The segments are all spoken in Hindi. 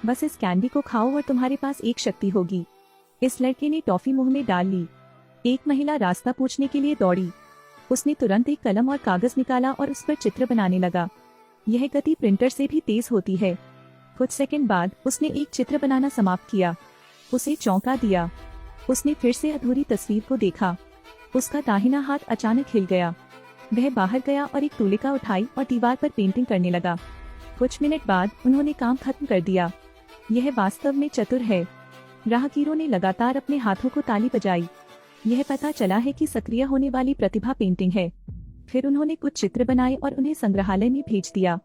बस इस कैंडी को खाओ और तुम्हारे पास एक शक्ति होगी। इस लड़के ने टॉफी मुंह में डाल ली। एक महिला रास्ता पूछने के लिए दौड़ी। उसने तुरंत एक कलम और कागज निकाला और उस पर चित्र बनाने लगा। यह गति प्रिंटर से भी तेज होती है। कुछ सेकंड बाद उसने एक चित्र बनाना समाप्त किया। उसे चौंका दिया। उसने फिर से अधूरी तस्वीर को देखा। उसका दाहिना हाथ अचानक हिल गया। वह बाहर गया और एक तूलिका उठाई और दीवार पर पेंटिंग करने लगा। कुछ मिनट बाद उन्होंने काम खत्म कर दिया। यह वास्तव में चतुर है। राहगीरों ने लगातार अपने हाथों को ताली बजाई। यह पता चला है कि सक्रिय होने वाली प्रतिभा पेंटिंग है। फिर उन्होंने कुछ चित्र बनाए और उन्हें संग्रहालय में भेज दिया।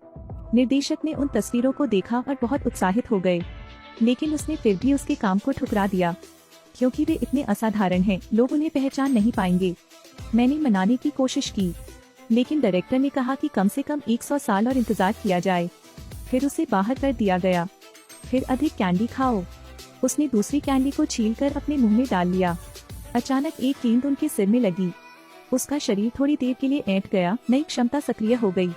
निर्देशक ने उन तस्वीरों को देखा और बहुत उत्साहित हो गए, लेकिन उसने फिर भी उसके काम को ठुकरा दिया क्योंकि वे इतने असाधारण हैं, लोग उन्हें पहचान नहीं पाएंगे। मैंने मनाने की कोशिश की, लेकिन डायरेक्टर ने कहा कि कम से कम 100 साल और इंतजार किया जाए। फिर उसे बाहर कर दिया गया। फिर अधिक कैंडी खाओ। उसने दूसरी कैंडी को छीलकर अपने मुंह में डाल लिया। अचानक एक गेंद उनके सिर में लगी। उसका शरीर थोड़ी देर के लिए ऐंठ गया। नई क्षमता सक्रिय हो गई।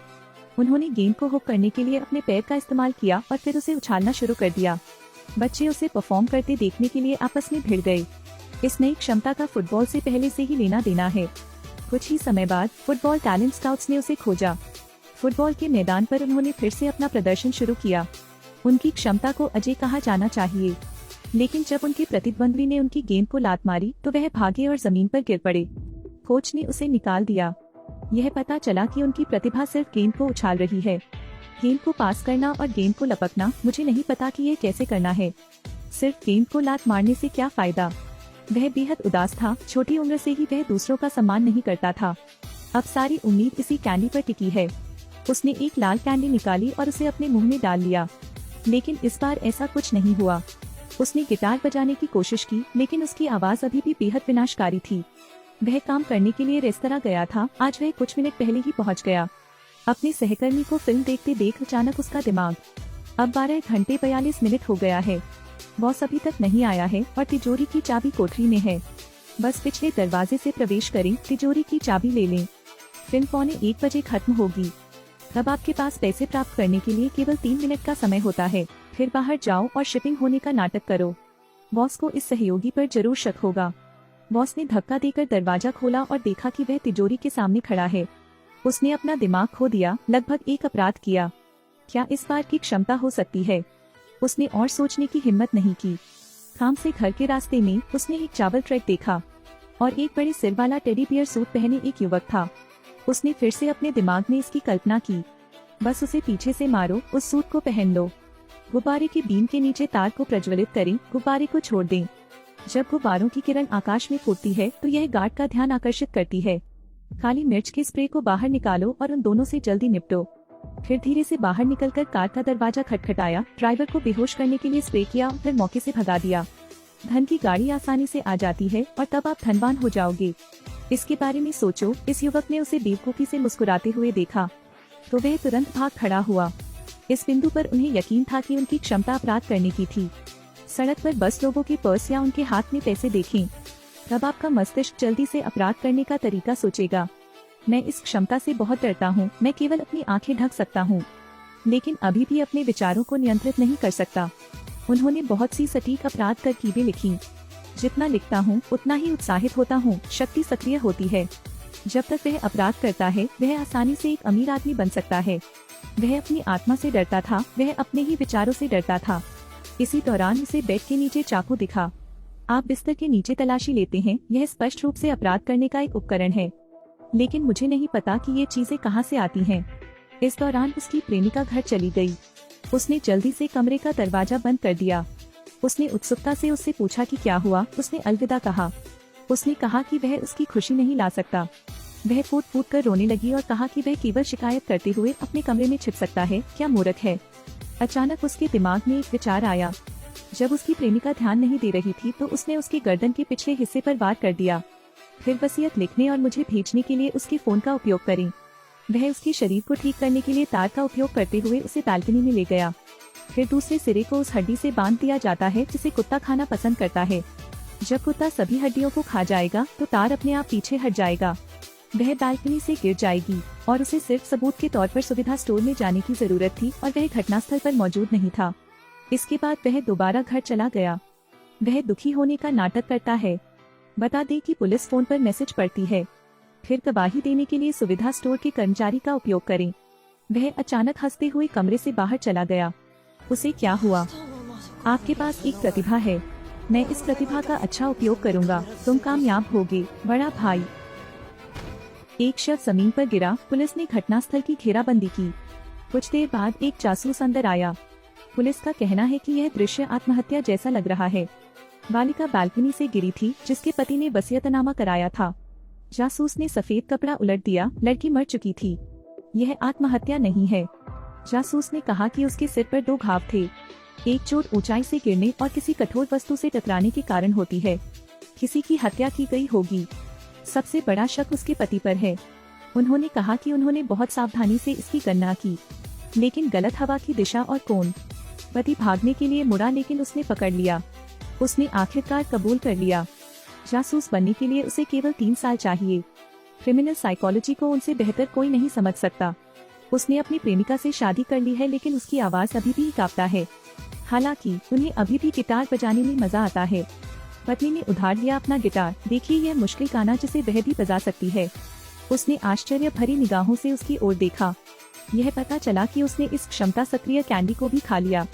उन्होंने गेंद को हुक करने के लिए अपने पैर का इस्तेमाल किया और फिर उसे उछालना शुरू कर दिया। बच्चे उसे परफॉर्म करते देखने के लिए आपस में भिड़ गए। इस नई क्षमता का फुटबॉल से पहले से ही लेना देना है। कुछ ही समय बाद फुटबॉल टैलेंट स्काउट्स ने उसे खोजा। फुटबॉल के मैदान पर उन्होंने फिर से अपना प्रदर्शन शुरू किया। उनकी क्षमता को अजय कहा जाना चाहिए, लेकिन जब उनके प्रतिद्वंद्वी ने उनकी गेंद को लात मारी तो वह भागे और जमीन पर गिर पड़े। कोच ने उसे निकाल दिया। यह पता चला कि उनकी प्रतिभा सिर्फ गेंद को उछाल रही है। गेंद को पास करना और गेंद को लपकना, मुझे नहीं पता कि ये कैसे करना है। सिर्फ गेंद को लात मारने से क्या फायदा। वह बेहद उदास था। छोटी उम्र से ही वह दूसरों का सम्मान नहीं करता था। अब सारी उम्मीद इसी कैंडी पर टिकी है। उसने एक लाल कैंडी निकाली और उसे अपने मुंह में डाल लिया, लेकिन इस बार ऐसा कुछ नहीं हुआ। उसने गिटार बजाने की कोशिश की, लेकिन उसकी आवाज अभी भी बेहद विनाशकारी थी। वह काम करने के लिए रेस्तरां गया था। आज वह कुछ मिनट पहले ही पहुंच गया। अपने सहकर्मी को फिल्म देखते देख अचानक उसका दिमाग। अब 12 घंटे 42 मिनट हो गया है। बॉस अभी तक नहीं आया है और तिजोरी की चाबी कोठरी में है। बस पिछले दरवाजे से प्रवेश करें, तिजोरी की चाबी ले लें। फिल्म 12:45 बजे खत्म होगी। तब आपके पास पैसे प्राप्त करने के लिए केवल 3 मिनट का समय होता है। फिर बाहर जाओ और शिपिंग होने का नाटक करो। बॉस को इस सहयोगी पर जरूर शक होगा। बॉस ने धक्का देकर दरवाजा खोला और देखा कि वह तिजोरी के सामने खड़ा है। उसने अपना दिमाग खो दिया। लगभग एक अपराध किया। क्या इस बार की क्षमता हो सकती है? उसने और सोचने की हिम्मत नहीं की। काम से घर के रास्ते में उसने एक चावल ट्रक देखा और एक बड़े सिर वाला टेडी बियर सूट पहने एक युवक था। उसने फिर से अपने दिमाग में इसकी कल्पना की। बस उसे पीछे से मारो, उस सूट को पहन लो। गुब्बारे की बीम के नीचे तार को प्रज्वलित करें, गुब्बारे को छोड़ दें। जब गुब्बारों की किरण आकाश में फूटती है तो यह गार्ड का ध्यान आकर्षित करती है। काली मिर्च के स्प्रे को बाहर निकालो और उन दोनों से जल्दी निपटो। फिर धीरे से बाहर निकलकर कार का दरवाजा खटखटाया, ड्राइवर को बेहोश करने के लिए स्प्रे किया, फिर मौके से भगा दिया। धन की गाड़ी आसानी से आ जाती है और तब आप धनवान हो जाओगे। इसके बारे में सोचो। इस युवक ने उसे बेवकूफी से मुस्कुराते हुए देखा तो वह तुरंत भाग खड़ा हुआ। इस बिंदु पर उन्हें यकीन था कि उनकी क्षमता अपराध करने की थी। सड़क पर बस लोगों के पर्स या उनके हाथ में पैसे देखें, तब आपका मस्तिष्क जल्दी से अपराध करने का तरीका सोचेगा। मैं इस क्षमता से बहुत डरता हूँ। मैं केवल अपनी आंखें ढक सकता हूँ, लेकिन अभी भी अपने विचारों को नियंत्रित नहीं कर सकता। उन्होंने बहुत सी सटीक अपराध तरकीबें लिखी। जितना लिखता हूँ उतना ही उत्साहित होता हूँ। शक्ति सक्रिय होती है। जब तक वह अपराध करता है वह आसानी से एक अमीर आदमी बन सकता है। वह अपनी आत्मा से डरता था। वह अपने ही विचारों से डरता था। इसी दौरान उसे बेड के नीचे चाकू दिखा। आप बिस्तर के नीचे तलाशी लेते हैं। यह स्पष्ट रूप से अपराध करने का एक उपकरण है, लेकिन मुझे नहीं पता कि ये चीजें कहाँ से आती हैं। इस दौरान उसकी प्रेमिका घर चली गई। उसने जल्दी से कमरे का दरवाजा बंद कर दिया। उसने उत्सुकता से उससे पूछा कि क्या हुआ। उसने अलविदा कहा। उसने कहा कि वह उसकी खुशी नहीं ला सकता। वह फूट फूट कर रोने लगी और कहा कि वह केवल शिकायत करते हुए अपने कमरे में छिप सकता है। क्या मूर्ख है। अचानक उसके दिमाग में एक विचार आया। जब उसकी प्रेमिका ध्यान नहीं दे रही थी तो उसने उसके गर्दन के पिछले हिस्से पर वार कर दिया। फिर वसीयत लिखने और मुझे भेजने के लिए उसके फोन का उपयोग करें। वह उसके शरीर को ठीक करने के लिए तार का उपयोग करते हुए उसे बालकनी में ले गया। फिर दूसरे सिरे को उस हड्डी से बांध दिया जाता है जिसे कुत्ता खाना पसंद करता है। जब कुत्ता सभी हड्डियों को खा जाएगा तो तार अपने आप पीछे हट जाएगा। वह बालकनी से गिर जाएगी और उसे सिर्फ सबूत के तौर पर सुविधा स्टोर में जाने की जरूरत थी और वह घटनास्थल पर मौजूद नहीं था। इसके बाद वह दोबारा घर चला गया। वह दुखी होने का नाटक करता है। बता दे कि पुलिस फोन पर मैसेज पढ़ती है, फिर गवाही देने के लिए सुविधा स्टोर के कर्मचारी का उपयोग करें। वह अचानक हंसते हुए कमरे से बाहर चला गया। उसे क्या हुआ? आपके पास एक प्रतिभा है, मैं इस प्रतिभा का अच्छा उपयोग करूंगा, तुम कामयाब होगे बड़ा भाई। एक शव जमीन पर गिरा। पुलिस ने घटनास्थल की घेराबंदी की। कुछ देर बाद एक जासूस अंदर आया। पुलिस का कहना है कि यह दृश्य आत्महत्या जैसा लग रहा है। बालिका बालकनी से गिरी थी जिसके पति ने वसीयतनामा कराया था। जासूस ने सफेद कपड़ा उलट दिया। लड़की मर चुकी थी। यह आत्महत्या नहीं है। जासूस ने कहा कि उसके सिर पर 2 घाव थे। एक चोट ऊंचाई से गिरने और किसी कठोर वस्तु से टकराने के कारण होती है। किसी की हत्या की गई होगी। सबसे बड़ा शक उसके पति पर है। उन्होंने कहा कि उन्होंने बहुत सावधानी से इसकी गणना की, लेकिन गलत हवा की दिशा और कोण। पति भागने के लिए मुड़ा लेकिन उसने पकड़ लिया। उसने आखिरकार कबूल कर लिया। जासूस बनने के लिए उसे केवल 3 साल चाहिए। क्रिमिनल साइकोलॉजी को उनसे बेहतर कोई नहीं समझ सकता। उसने अपनी प्रेमिका से शादी कर ली है, लेकिन उसकी आवाज अभी भी कांपता है। हालांकि उन्हें अभी भी गिटार बजाने में मजा आता है। पत्नी ने उधार लिया अपना गिटार। देखिए यह मुश्किल गाना जिसे वह भी बजा सकती है। उसने आश्चर्य भरी निगाहों से उसकी ओर देखा। यह पता चला कि उसने इस क्षमता सक्रिय कैंडी को भी खा लिया।